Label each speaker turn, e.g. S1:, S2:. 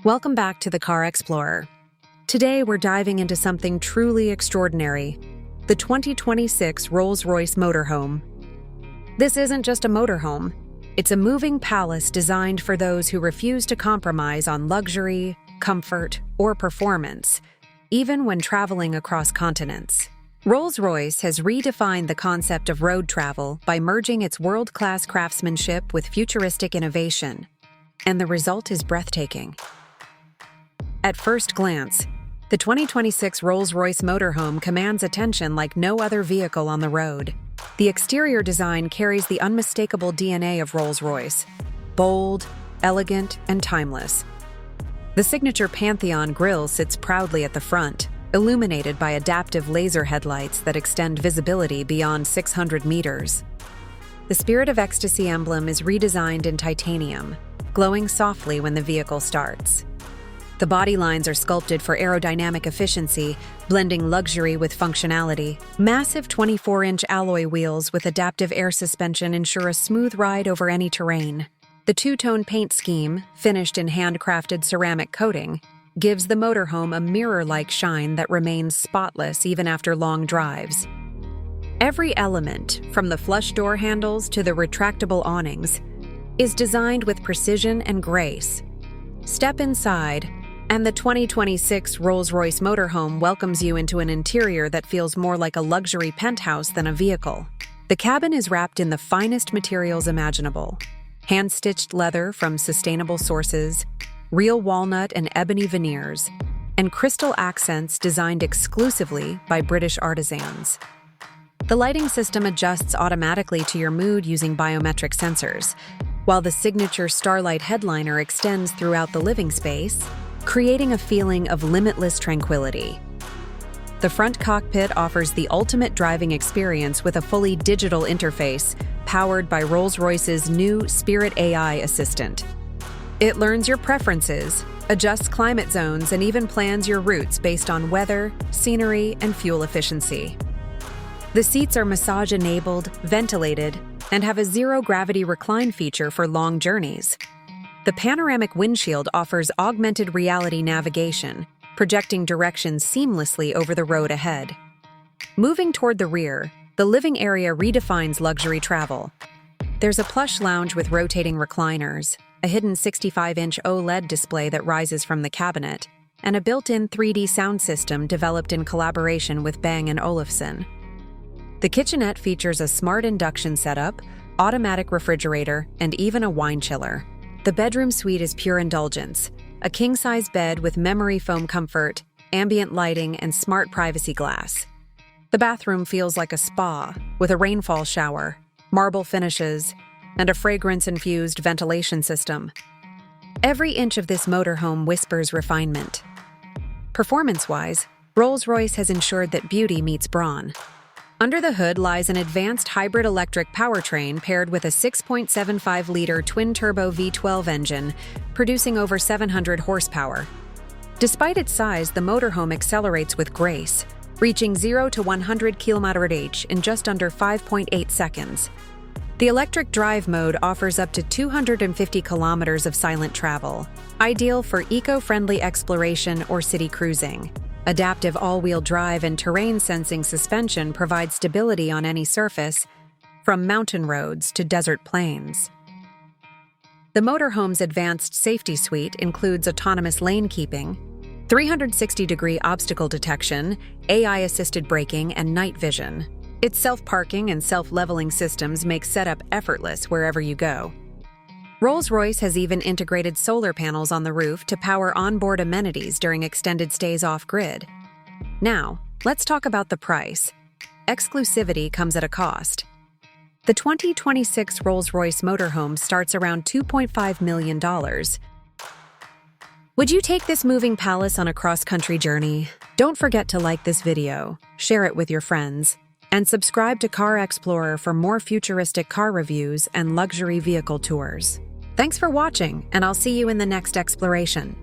S1: Welcome back to the Car Xplorer. Today we're diving into something truly extraordinary, the 2026 Rolls-Royce Motorhome. This isn't just a motorhome, it's a moving palace designed for those who refuse to compromise on luxury, comfort, or performance, even when traveling across continents. Rolls-Royce has redefined the concept of road travel by merging its world-class craftsmanship with futuristic innovation, and the result is breathtaking. At first glance, the 2026 Rolls-Royce Motorhome commands attention like no other vehicle on the road. The exterior design carries the unmistakable DNA of Rolls-Royce: bold, elegant, and timeless. The signature Pantheon grille sits proudly at the front, illuminated by adaptive laser headlights that extend visibility beyond 600 meters. The Spirit of Ecstasy emblem is redesigned in titanium, glowing softly when the vehicle starts. The body lines are sculpted for aerodynamic efficiency, blending luxury with functionality. Massive 24-inch alloy wheels with adaptive air suspension ensure a smooth ride over any terrain. The two-tone paint scheme, finished in handcrafted ceramic coating, gives the motorhome a mirror-like shine that remains spotless even after long drives. Every element, from the flush door handles to the retractable awnings, is designed with precision and grace. Step inside, and the 2026 Rolls-Royce Motorhome welcomes you into an interior that feels more like a luxury penthouse than a vehicle. The cabin is wrapped in the finest materials imaginable: hand-stitched leather from sustainable sources, real walnut and ebony veneers, and crystal accents designed exclusively by British artisans. The lighting system adjusts automatically to your mood using biometric sensors, while the signature Starlight headliner extends throughout the living space, creating a feeling of limitless tranquility. The front cockpit offers the ultimate driving experience with a fully digital interface powered by Rolls-Royce's new Spirit AI assistant. It learns your preferences, adjusts climate zones, and even plans your routes based on weather, scenery, and fuel efficiency. The seats are massage-enabled, ventilated, and have a zero-gravity recline feature for long journeys. The panoramic windshield offers augmented reality navigation, projecting directions seamlessly over the road ahead. Moving toward the rear, the living area redefines luxury travel. There's a plush lounge with rotating recliners, a hidden 65-inch OLED display that rises from the cabinet, and a built-in 3D sound system developed in collaboration with Bang & Olufsen. The kitchenette features a smart induction setup, automatic refrigerator, and even a wine chiller. The bedroom suite is pure indulgence: a king-size bed with memory foam comfort, ambient lighting, and smart privacy glass. The bathroom feels like a spa, with a rainfall shower, marble finishes, and a fragrance-infused ventilation system. Every inch of this motorhome whispers refinement. Performance-wise, Rolls-Royce has ensured that beauty meets brawn. Under the hood lies an advanced hybrid electric powertrain paired with a 6.75-liter twin-turbo V12 engine, producing over 700 horsepower. Despite its size, the motorhome accelerates with grace, reaching 0 to 100 km/h in just under 5.8 seconds. The electric drive mode offers up to 250 kilometers of silent travel, ideal for eco-friendly exploration or city cruising. Adaptive all-wheel drive and terrain-sensing suspension provide stability on any surface, from mountain roads to desert plains. The motorhome's advanced safety suite includes autonomous lane keeping, 360-degree obstacle detection, AI-assisted braking, and night vision. Its self-parking and self-leveling systems make setup effortless wherever you go. Rolls-Royce has even integrated solar panels on the roof to power onboard amenities during extended stays off-grid. Now, let's talk about the price. Exclusivity comes at a cost. The 2026 Rolls-Royce Motorhome starts around $2.5 million. Would you take this moving palace on a cross-country journey? Don't forget to like this video, share it with your friends, and subscribe to Car Xplorer for more futuristic car reviews and luxury vehicle tours. Thanks for watching, and I'll see you in the next exploration.